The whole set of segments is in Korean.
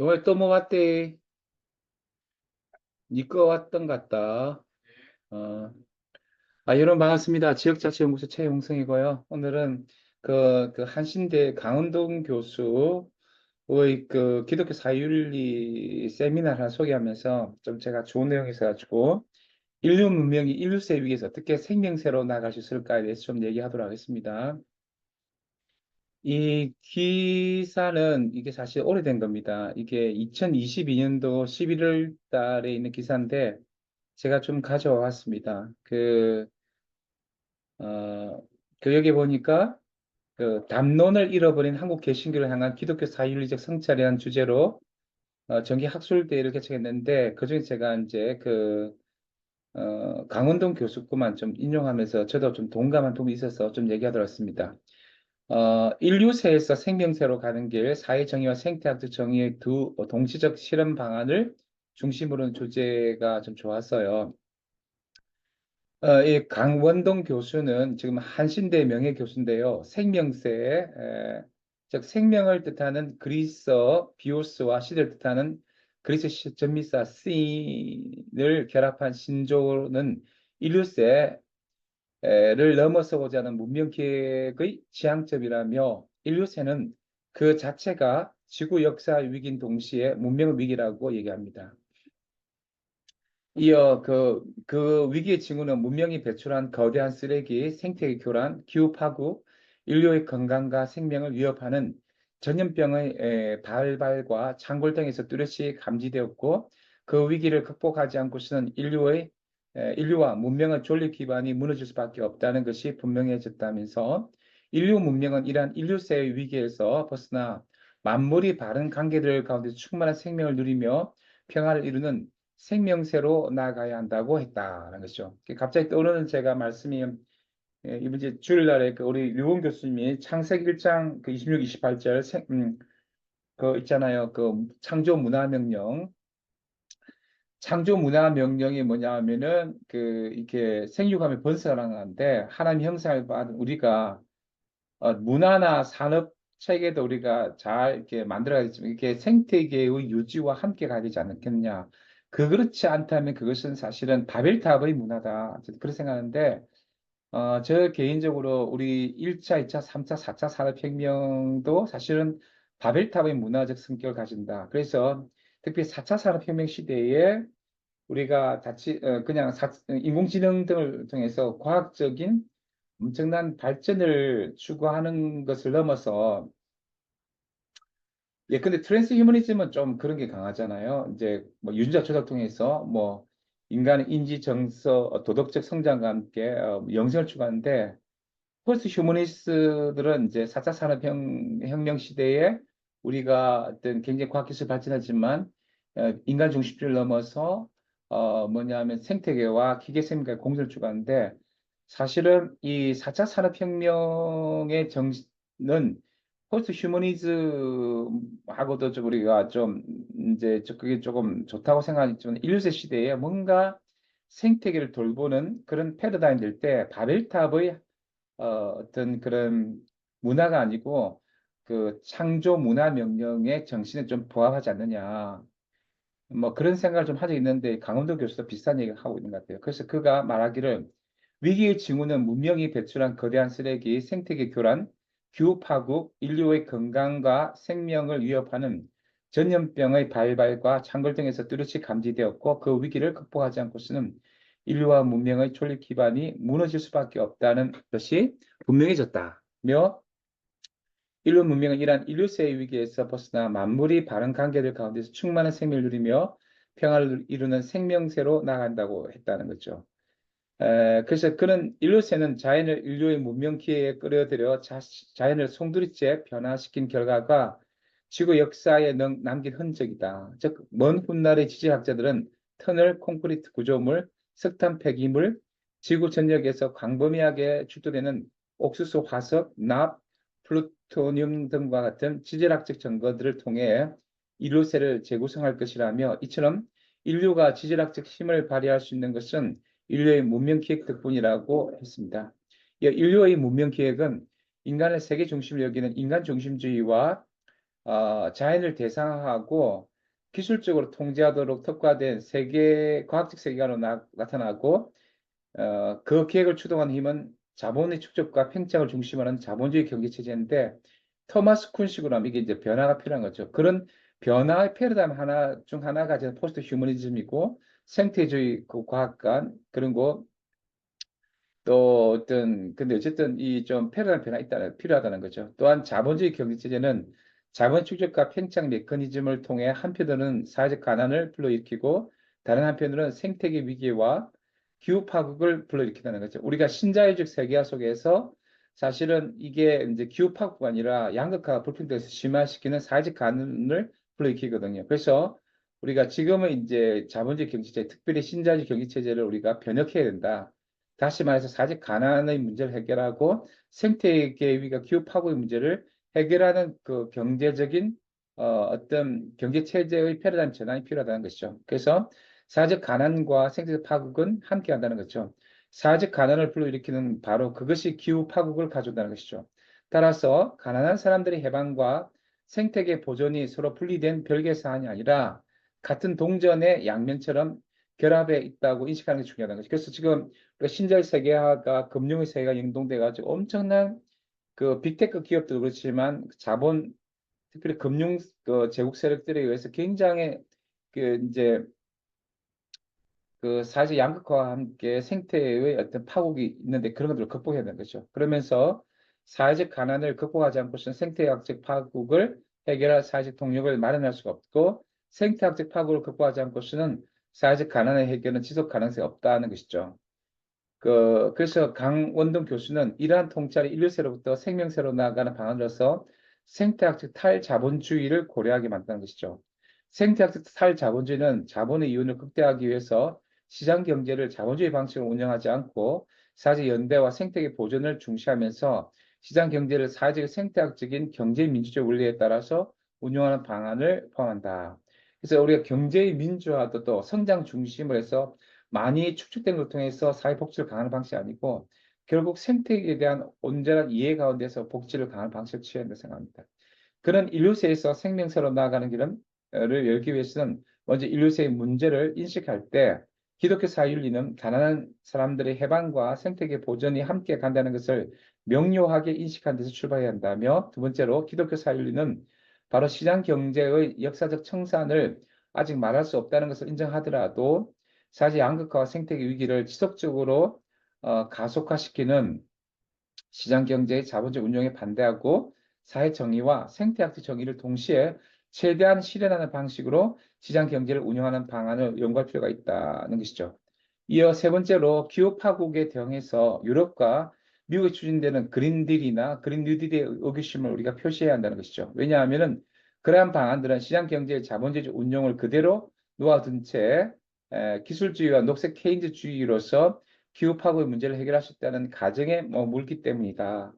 요번에 또 뭐 왔대? 니꺼 왔던 것 같다. 어. 여러분 반갑습니다. 지역자치연구소 최용성이고요. 오늘은 그 한신대 강은동 교수의 그 기독교 사회윤리 세미나를 하나 소개하면서 좀 제가 좋은 내용이 있어가지고 인류 문명이 인류세 위기에서 어떻게 생명새로 나아갈 수 있을까에 대해서 좀 얘기하도록 하겠습니다. 이 기사는 이게 사실 오래된 겁니다. 이게 2022년도 11월 달에 있는 기사인데 제가 좀 가져왔습니다. 어, 여기 보니까 그 담론을 잃어버린 한국 개신교를 향한 기독교 사회윤리적 성찰이라는 주제로 정기 학술대회를 개최했는데 그중에 제가 이제 강원동 교수 거만 좀 인용하면서 저도 좀 동감한 부분이 있어서 좀 얘기하도록 했습니다. 인류세에서 생명세로 가는 길, 사회정의와 생태학적 정의의 두 동시적 실험 방안을 중심으로 한 주제가 좀 좋았어요. 이 강원동 교수는 지금 한신대 명예 교수인데요. 즉 생명을 뜻하는 그리스어 비오스와 시대를 뜻하는 그리스 전미사 신을 결합한 신조는 인류세를 넘어서고자 하는 문명 기획의 지향점이라며 인류세는 그 자체가 지구 역사 위기인 동시에 문명의 위기라고 얘기합니다. 이어 그 위기의 징후는 문명이 배출한 거대한 쓰레기, 생태계 교란, 기후 파국, 인류의 건강과 생명을 위협하는 전염병의 발발과 창궐 등에서 뚜렷이 감지되었고 그 위기를 극복하지 않고서는 인류와 문명의 존립 기반이 무너질 수밖에 없다는 것이 분명해졌다면서 인류 문명은 이러한 인류세의 위기에서 벗어나 만물이 바른 관계들 가운데 충만한 생명을 누리며 평화를 이루는 생명새로 나아가야 한다고 했다는 것이죠. 갑자기 떠오르는 제가 말씀이 이번 주 주일날에 그 우리 류원 교수님이 창세기 1장 그 26, 28절 그 있잖아요. 그 창조 문화 명령이 뭐냐 하면은 그 이렇게 생육하면 번성하는 건데 하나님 형상을 받은 우리가 문화나 산업 체계도 우리가 잘 이렇게 만들어야겠지만 이렇게 생태계의 유지와 함께 가야 되지 않겠느냐. 그렇지 않다면 그것은 사실은 바벨탑의 문화다. 저는 그렇게 생각하는데 저 개인적으로 우리 1차, 2차, 3차, 4차 산업혁명도 사실은 바벨탑의 문화적 성격을 가진다. 그래서 특히 4차 산업혁명 시대에 우리가 그냥 인공지능 등을 통해서 과학적인 엄청난 발전을 추구하는 것을 넘어서 근데 트랜스 휴머니즘은 좀 그런 게 강하잖아요. 이제 뭐 유전자 조작 통해서 뭐 인간의 인지 정서 도덕적 성장과 함께 영생을 추구하는데 포스트 휴머니스트들은 이제 4차 산업혁명 시대에 우리가 어떤 굉장히 과학기술 발전하지만 인간 중심주의를 넘어서 뭐냐면 생태계와 기계 생명과의 공존을 추구하는데 사실은 이 4차 산업혁명의 정신은 포스트 휴머니즘하고도 좀 우리가 좀 이제 그게 조금 좋다고 생각하지만 인류세 시대에 뭔가 생태계를 돌보는 그런 패러다임 될 때 바벨탑의 어떤 그런 문화가 아니고 그 창조 문화 명령의 정신에 좀 부합하지 않느냐. 뭐 그런 생각을 좀 하고 있는데 강원도 교수도 비슷한 얘기를 하고 있는 것 같아요. 그래서 그가 말하기를 위기의 징후는 문명이 배출한 거대한 쓰레기, 생태계 교란, 기후 파국, 인류의 건강과 생명을 위협하는 전염병의 발발과 창궐 등에서 뚜렷이 감지되었고 그 위기를 극복하지 않고서는 인류와 문명의 존립 기반이 무너질 수밖에 없다는 것이 분명해졌다며 인류 문명은 이러한 인류세의 위기에서 벗어나 만물이 바른 관계들 가운데서 충만한 생명을 누리며 평화를 이루는 생명새로 나간다고 했다는 거죠. 그래서 그는 인류세는 자연을 인류의 문명 기회에 끌어들여 자연을 송두리째 변화시킨 결과가 지구 역사에 남긴 흔적이다. 즉, 먼 훗날의 지질학자들은 터널, 콘크리트 구조물, 석탄 폐기물, 지구 전역에서 광범위하게 출토되는 옥수수 화석, 납, 플루토늄 등과 같은 지질학적 증거들을 통해 인류세를 재구성할 것이라며 이처럼 인류가 지질학적 힘을 발휘할 수 있는 것은 인류의 문명 기획 덕분이라고 했습니다. 인류의 문명 기획은 인간을 세계 중심으로 여기는 인간 중심주의와 자연을 대상화하고 기술적으로 통제하도록 특화된 세계 과학적 세계관으로 나타나고 그 기획을 추동한 힘은 자본의 축적과 팽창을 중심으로 하는 자본주의 경제 체제인데 토마스 쿤식으로 하면 이게 이제 변화가 필요한 거죠. 그런 변화의 패러다임 하나 중 하나가 이제 포스트 휴머니즘이고 생태주의 그 과학관 그리고 또 어떤 근데 어쨌든 이 좀 패러다임 변화 있다 필요하다는 거죠. 또한 자본주의 경제 체제는 자본 축적과 팽창 메커니즘을 통해 한편으로는 사회적 가난을 불러일으키고 다른 한편으로는 생태계 위기와 기후 파국을 불러일으킨다는 거죠. 우리가 신자유주의 세계화 속에서 사실은 이게 이제 기후 파국이 아니라 양극화가 불평등에서 심화시키는 사회적 가난을 불러일으키거든요. 그래서 우리가 지금은 이제 자본주의 경제체, 특별히 신자유주의 경제체제를 우리가 변혁해야 된다. 다시 말해서 사실 가난의 문제를 해결하고 생태계 위기가 기후 파괴의 문제를 해결하는 그 경제적인 어떤 경제 체제의 패러다임 전환이 필요하다는 것이죠. 그래서 사회적 가난과 생태적 파국은 함께 한다는 거죠. 사회적 가난을 불러일으키는 바로 그것이 기후 파국을 가져온다는 것이죠. 따라서 가난한 사람들의 해방과 생태계 보존이 서로 분리된 별개의 사안이 아니라 같은 동전의 양면처럼 결합해 있다고 인식하는 게 중요하다는 거죠. 그래서 지금 신자유 세계화가 금융의 세계가 연동돼 가지고 엄청난 그 빅테크 기업들도 그렇지만 자본 특별히 금융 그 제국 세력들에 의해서 굉장히 그 이제 그 사실 양극화와 함께 생태의 어떤 파국이 있는데 그런 것들을 극복해야 되는 거죠. 그러면서 사회적 가난을 극복하지 않고서는 생태학적 파국을 해결할 사회적 동력을 마련할 수가 없고 생태학적 파국을 극복하지 않고서는 사회적 가난의 해결은 지속 가능성이 없다는 것이죠. 그래서 강원동 교수는 이러한 통찰이 인류세로부터 생명세로 나아가는 방안으로서 생태학적 탈자본주의를 고려하게 만드는 것이죠. 생태학적 탈자본주의는 자본의 이윤을 극대화하기 위해서 시장 경제를 자본주의 방식으로 운영하지 않고 사회적 연대와 생태계 보존을 중시하면서 시장 경제를 사회적 생태학적인 경제 민주적 원리에 따라서 운영하는 방안을 포함한다. 그래서 우리가 경제의 민주화도 또 성장 중심으로 해서 많이 축적된 걸 통해서 사회 복지를 강화하는 방식이 아니고 결국 생태계에 대한 온전한 이해 가운데서 복지를 강화하는 방식을 취해야 된다고 생각합니다. 그런 인류세에서 생명새로 나아가는 길을 열기 위해서는 먼저 인류세의 문제를 인식할 때 기독교 사회윤리는 가난한 사람들의 해방과 생태계 보존이 함께 간다는 것을 명료하게 인식한 데서 출발해야 한다며 두 번째로 기독교 사회윤리는 바로 시장 경제의 역사적 청산을 아직 말할 수 없다는 것을 인정하더라도 사실 양극화와 생태계 위기를 지속적으로 가속화시키는 시장 경제의 자본적 운용에 반대하고 사회 정의와 생태학적 정의를 동시에 최대한 실현하는 방식으로 시장 경제를 운영하는 방안을 연구할 필요가 있다는 것이죠. 이어 세 번째로 기후 파국에 대응해서 유럽과 미국에 추진되는 그린딜이나 그린 뉴딜의 의구심을 우리가 표시해야 한다는 것이죠. 왜냐하면은 그러한 방안들은 시장 경제의 자본주의 운용을 그대로 놓아둔 채 기술주의와 녹색 케인즈주의로서 기후 파괴의 문제를 해결할 수 있다는 가정에 물기 때문이다.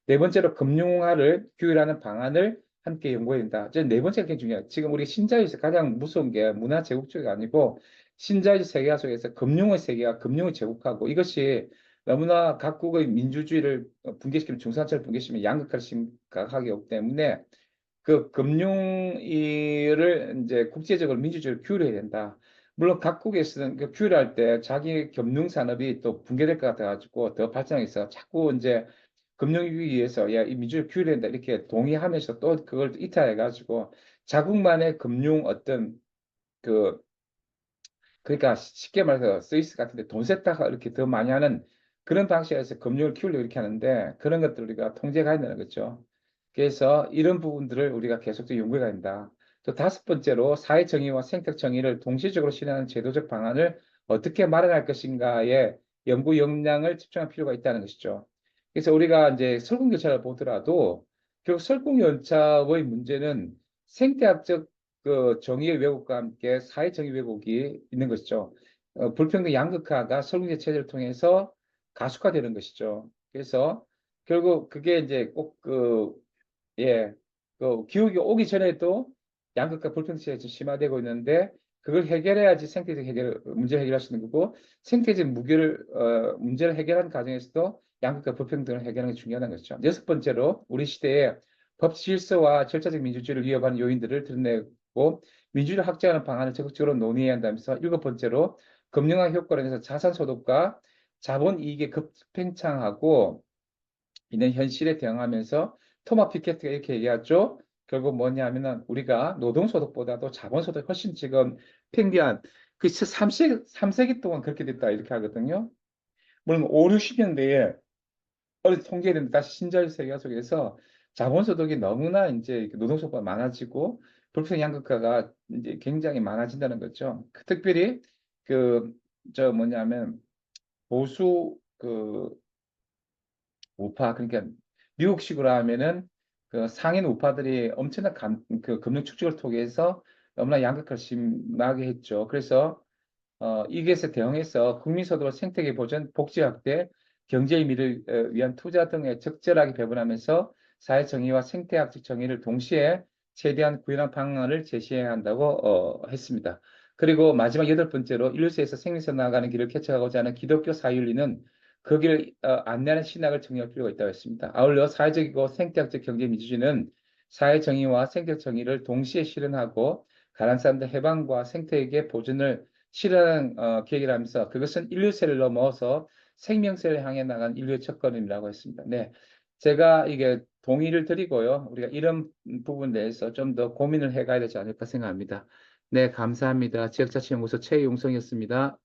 네 번째로 금융화를 규율하는 방안을 함께 연구해야 된다. 네 번째가 굉장히 중요해요. 지금 우리 신자유에서 가장 무서운 게 문화 제국주의가 아니고 신자유주의 세계화 속에서 금융의 세계화, 금융을 제국하고 이것이 너무나 각국의 민주주의를 붕괴시키는 중산층을 붕괴시키면 양극화를 심각하게 오기 때문에 그 금융을 이제 국제적으로 민주주의를 규율해야 된다. 물론 각국에서는 그 규율할 때 자기 금융 산업이 또 붕괴될 것 같아가지고 더 발전하기 위해서 자꾸 이제 금융위기에서 야, 이 민주주의 규율해야 된다 이렇게 동의하면서 또 그걸 이탈해가지고 자국만의 금융 어떤 그 그러니까 쉽게 말해서 스위스 같은데 돈 셌다가 이렇게 더 많이 하는 그런 방식에서 금융을 키우려고 이렇게 하는데 그런 것들 우리가 통제가 된다는 거죠. 그래서 이런 부분들을 우리가 계속적으로 연구해 가야 된다. 또 다섯 번째로 사회 정의와 생태 정의를 동시적으로 실현하는 제도적 방안을 어떻게 마련할 것인가에 연구 역량을 집중할 필요가 있다는 것이죠. 그래서 우리가 이제 설국열차를 보더라도 결국 설국열차의 문제는 생태학적 그 정의의 왜곡과 함께 사회 정의 왜곡이 있는 것이죠. 불평등 양극화가 설국열 체제를 통해서 가속화되는 것이죠. 그래서 결국 그게 이제 꼭 예, 그 기후가 오기 전에도 양극화 불평등이 좀 심화되고 있는데 그걸 해결해야지 생태적 문제를 해결할 수 있는 거고 생태적 문제를 해결하는 과정에서도 양극화 불평등을 해결하는 게 중요하다는 것이죠. 여섯 번째로 우리 시대에 법 질서와 절차적 민주주의를 위협하는 요인들을 드러내고 민주주의를 확장하는 방안을 적극적으로 논의해야 한다면서 일곱 번째로 금융화 효과로 인해서 자산소득과 자본이익의 급팽창하고 있는 현실에 대응하면서 토마 피케티가 이렇게 얘기하죠. 결국 뭐냐 하면은 우리가 노동소득보다도 자본소득이 훨씬 지금 팽배한 그 3세기 동안 그렇게 됐다 이렇게 하거든요. 물론 5, 60년대에 어느 통계는 다시 신자유세계 속에서 자본소득이 너무나 이제 노동소득가 많아지고 불평 양극화가 이제 굉장히 많아진다는 거죠. 특별히 그 저 뭐냐면 보수 그 우파 그러니까 미국식으로 하면은 그 상인 우파들이 엄청난 그 금융 축적을 통해서 너무나 양극화를 심하게 했죠. 그래서 이것에 대응해서 국민소득 생태계 보전, 복지 확대, 경제 미를 위한 투자 등에 적절하게 배분하면서 사회 정의와 생태학적 정의를 동시에 최대한 구현한 방안을 제시해야 한다고 했습니다. 그리고 마지막 여덟 번째로 인류사에서 생명에서 나아가는 길을 개척하고자 하는 기독교 사윤리는 그 길을 안내하는 신학을 정의할 필요가 있다고 했습니다. 아울러 사회적이고 생태학적 경제 민주주의는 사회 정의와 생태적 정의를 동시에 실현하고 가난한 사람들 해방과 생태계 보존을 실현하는 계획을 하면서 그것은 인류세를 넘어서 생명세를 향해 나간 인류의 첫걸음이라고 했습니다. 네, 제가 이게 동의를 드리고요. 우리가 이런 부분에 대해서 좀 더 고민을 해가야 되지 않을까 생각합니다. 네, 감사합니다. 지역자치연구소 최용성이었습니다.